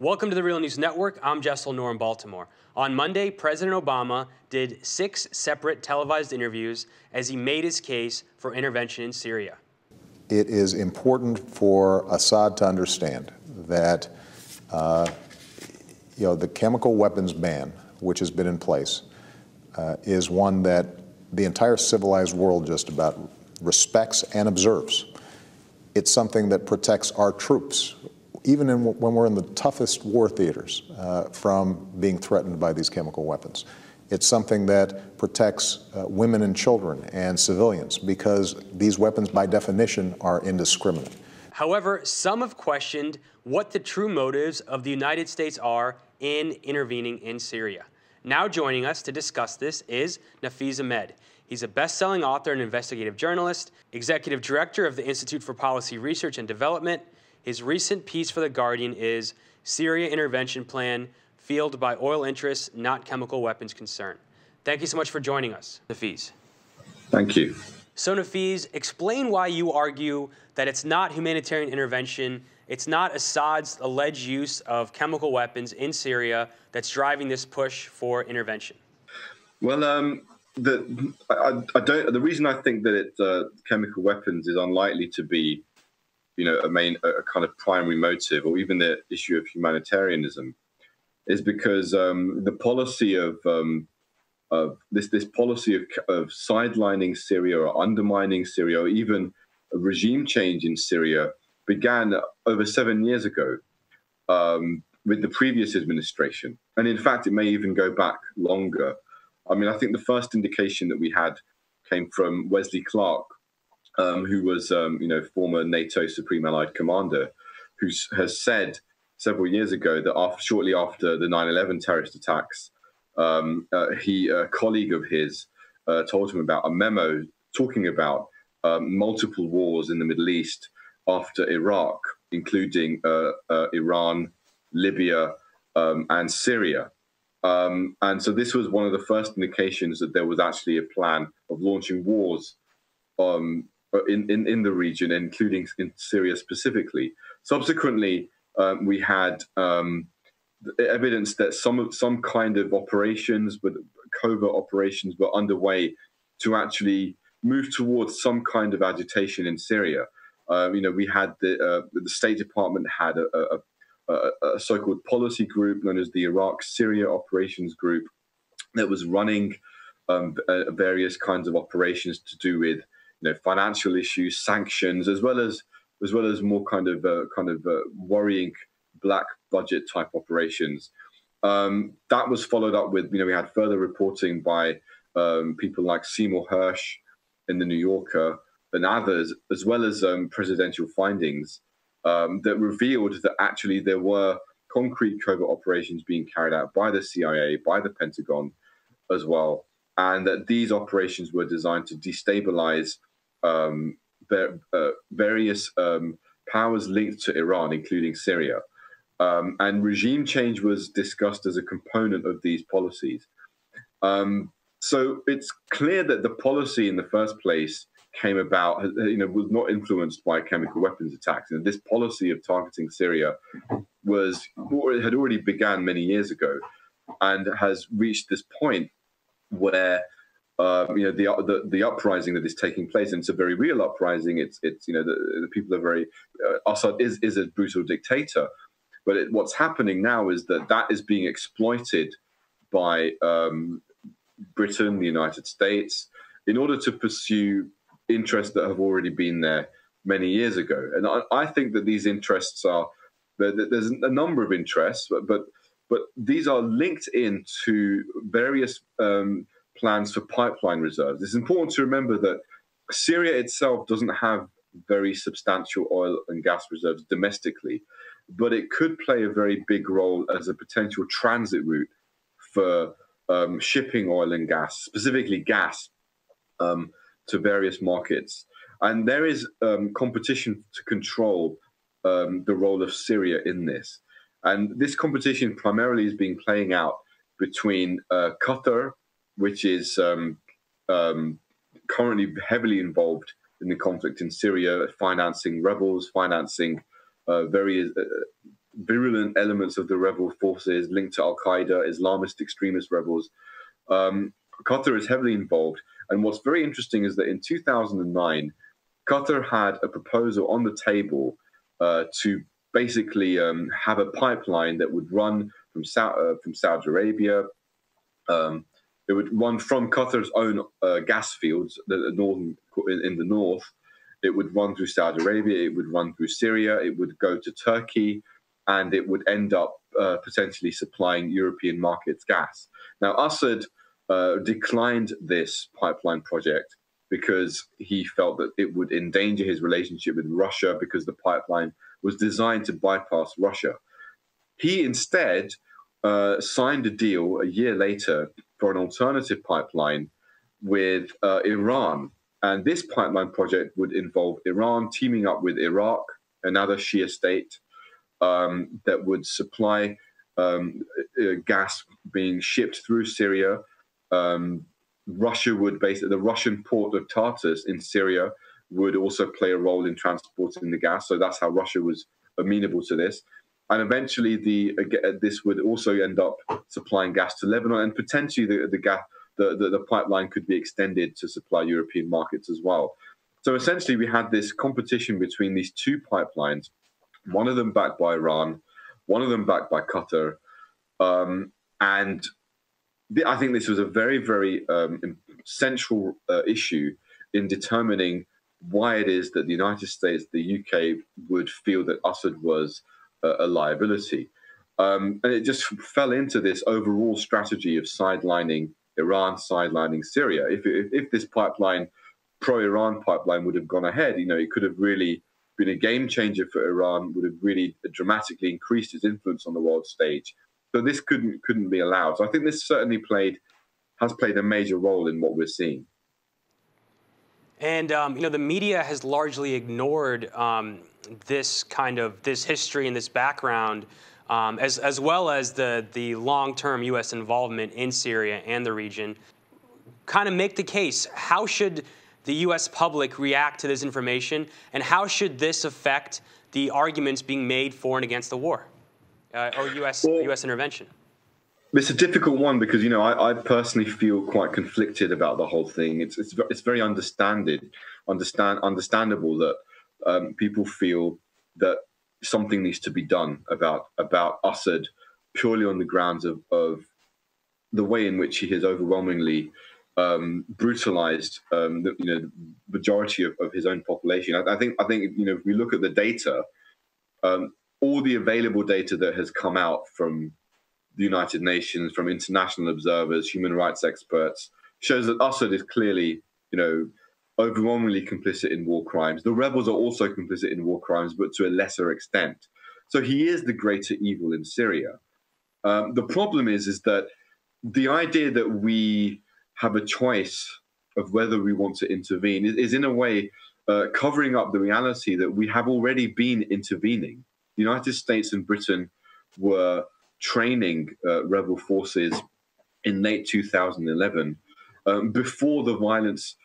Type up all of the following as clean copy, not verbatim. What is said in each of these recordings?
Welcome to the Real News Network. I'm Jessel Noor in Baltimore. On Monday, President Obama did 6 separate televised interviews as he made his case for intervention in Syria. It is important for Assad to understand that the chemical weapons ban, which has been in place, is one that the entire civilized world just about respects and observes. It's something that protects our troops, even when we're in the toughest war theaters, from being threatened by these chemical weapons. It's something that protects women and children and civilians, because these weapons, by definition, are indiscriminate. However, some have questioned what the true motives of the United States are in intervening in Syria. Now joining us to discuss this is Nafeez Ahmed. He's a best-selling author and investigative journalist, executive director of the Institute for Policy Research and Development. His recent piece for The Guardian is Syria Intervention Plan, Fueled by Oil Interests, Not Chemical Weapons Concern. Thank you so much for joining us, Nafeez. Thank you. So Nafeez, explain why you argue that it's not humanitarian intervention, it's not Assad's alleged use of chemical weapons in Syria that's driving this push for intervention. Well, the reason I think that it's chemical weapons is unlikely to be, a kind of primary motive, or even the issue of humanitarianism, is because the policy of this policy of sidelining Syria or undermining Syria, or even a regime change in Syria, began over 7 years ago with the previous administration, and in fact, it may even go back longer. I mean, I think the first indication that we had came from Wesley Clark, who was, former NATO Supreme Allied Commander, who has said several years ago that shortly after the 9/11 terrorist attacks, a colleague of his told him about a memo talking about multiple wars in the Middle East after Iraq, including Iran, Libya, and Syria. And so this was one of the first indications that there was actually a plan of launching wars in the region, including in Syria specifically. Subsequently, we had evidence that some kind of operations, but covert operations, were underway to actually move towards some kind of agitation in Syria. We had the State Department had a so-called policy group known as the Iraq-Syria Operations Group that was running various kinds of operations to do with financial issues, sanctions, as well as more kind of worrying black budget type operations. That was followed up with we had further reporting by people like Seymour Hersh in the New Yorker and others, as well as presidential findings that revealed that actually there were concrete covert operations being carried out by the CIA, by the Pentagon as well, and that these operations were designed to destabilize various powers linked to Iran, including Syria. And regime change was discussed as a component of these policies. So it's clear that the policy in the first place came about, was not influenced by chemical weapons attacks. And this policy of targeting Syria had already began many years ago, and has reached this point where the uprising that is taking place, and it's a very real uprising. It's the people are very Assad is a brutal dictator, but what's happening now is that is being exploited by Britain, the United States, in order to pursue interests that have already been there many years ago. And I think that these interests there's a number of interests, but these are linked into various plans for pipeline reserves. It's important to remember that Syria itself doesn't have very substantial oil and gas reserves domestically, but it could play a very big role as a potential transit route for shipping oil and gas, specifically gas, to various markets. And there is competition to control the role of Syria in this. And this competition primarily is being playing out between Qatar, which is currently heavily involved in the conflict in Syria, financing rebels, financing various virulent elements of the rebel forces linked to Al-Qaeda, Islamist extremist rebels. Qatar is heavily involved. And what's very interesting is that in 2009, Qatar had a proposal on the table to basically have a pipeline that would run from Saudi Arabia. It would run from Qatar's own gas fields, in the north. It would run through Saudi Arabia. It would run through Syria. It would go to Turkey, and it would end up potentially supplying European markets gas. Now, Assad declined this pipeline project because he felt that it would endanger his relationship with Russia because the pipeline was designed to bypass Russia. He instead signed a deal a year later for an alternative pipeline with Iran. And this pipeline project would involve Iran teaming up with Iraq, another Shia state, that would supply gas being shipped through Syria. Russia would basically, the Russian port of Tartus in Syria would also play a role in transporting the gas. So that's how Russia was amenable to this. And eventually, this would also end up supplying gas to Lebanon, and potentially the pipeline could be extended to supply European markets as well. So essentially, we had this competition between these two pipelines, one of them backed by Iran, one of them backed by Qatar. And I think this was a very, very central issue in determining why it is that the United States, the UK, would feel that Assad was a liability. And it just fell into this overall strategy of sidelining Iran, sidelining Syria. If this pipeline, pro-Iran pipeline, would have gone ahead, it could have really been a game changer for Iran, would have really dramatically increased its influence on the world stage. So this couldn't be allowed. So I think this certainly has played a major role in what we're seeing. And the media has largely ignored this history and this background, as well as the long-term U.S. involvement in Syria and the region. Kind of make the case: how should the U.S. public react to this information, and how should this affect the arguments being made for and against the war or U.S. intervention? It's a difficult one because I personally feel quite conflicted about the whole thing. It's very understandable that people feel that something needs to be done about Assad purely on the grounds of the way in which he has overwhelmingly brutalized the majority of his own population. I think if we look at the data, all the available data that has come out from the United Nations, from international observers, human rights experts, shows that Assad is clearly, overwhelmingly complicit in war crimes. The rebels are also complicit in war crimes, but to a lesser extent. So he is the greater evil in Syria. The problem is that the idea that we have a choice of whether we want to intervene is in a way covering up the reality that we have already been intervening. The United States and Britain were training rebel forces in late 2011 before the violence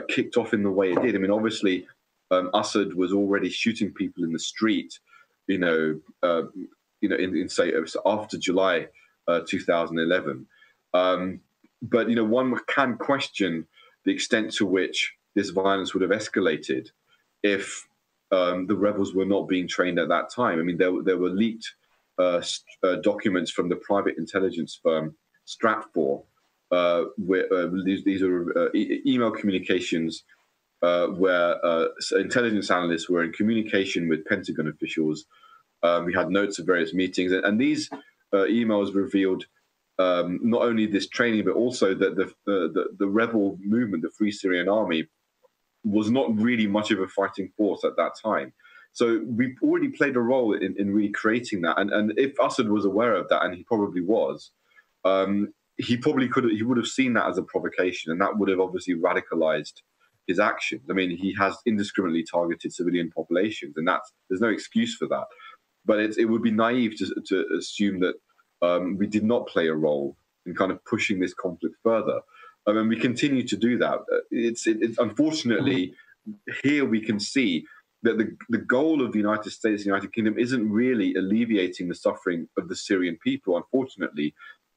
kicked off in the way it did. I mean, obviously, Assad was already shooting people in the street, say after July 2011. But one can question the extent to which this violence would have escalated if the rebels were not being trained at that time. I mean, there were leaked documents from the private intelligence firm Stratfor, where these are email communications where intelligence analysts were in communication with Pentagon officials. We had notes of various meetings, and these emails revealed not only this training, but also that the rebel movement, the Free Syrian Army, was not really much of a fighting force at that time. So we already played a role in recreating that. And if Assad was aware of that, and he probably was, he would have seen that as a provocation, and that would have obviously radicalized his actions. I mean, he has indiscriminately targeted civilian populations, and there's no excuse for that. But it would be naive to assume that we did not play a role in kind of pushing this conflict further. And we continue to do that. It's unfortunately, here we can see that the goal of the United States, the United Kingdom, isn't really alleviating the suffering of the Syrian people. Unfortunately,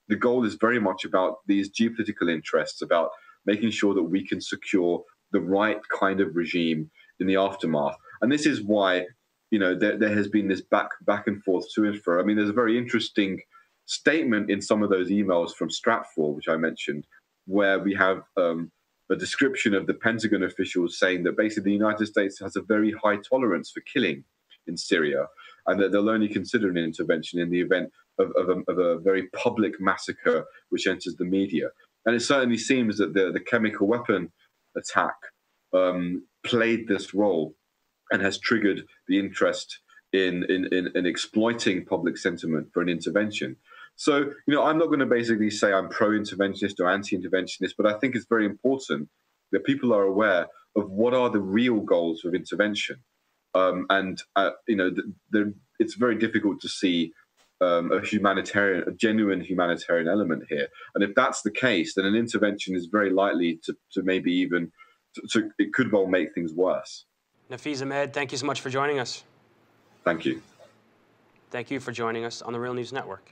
the goal is very much about these geopolitical interests, about making sure that we can secure the right kind of regime in the aftermath. And this is why, there has been this back and forth to and fro. I mean, there's a very interesting statement in some of those emails from Stratfor, which I mentioned, where we have a description of the Pentagon officials saying that basically the United States has a very high tolerance for killing in Syria, and that they'll only consider an intervention in the event of a very public massacre which enters the media. And it certainly seems that the chemical weapon attack played this role and has triggered the interest in exploiting public sentiment for an intervention. So, I'm not going to basically say I'm pro-interventionist or anti-interventionist, but I think it's very important that people are aware of what are the real goals of intervention. It's very difficult to see a genuine humanitarian element here. And if that's the case, then an intervention is very likely to maybe even, it could well make things worse. Nafeez Ahmed, thank you so much for joining us. Thank you. Thank you for joining us on the Real News Network.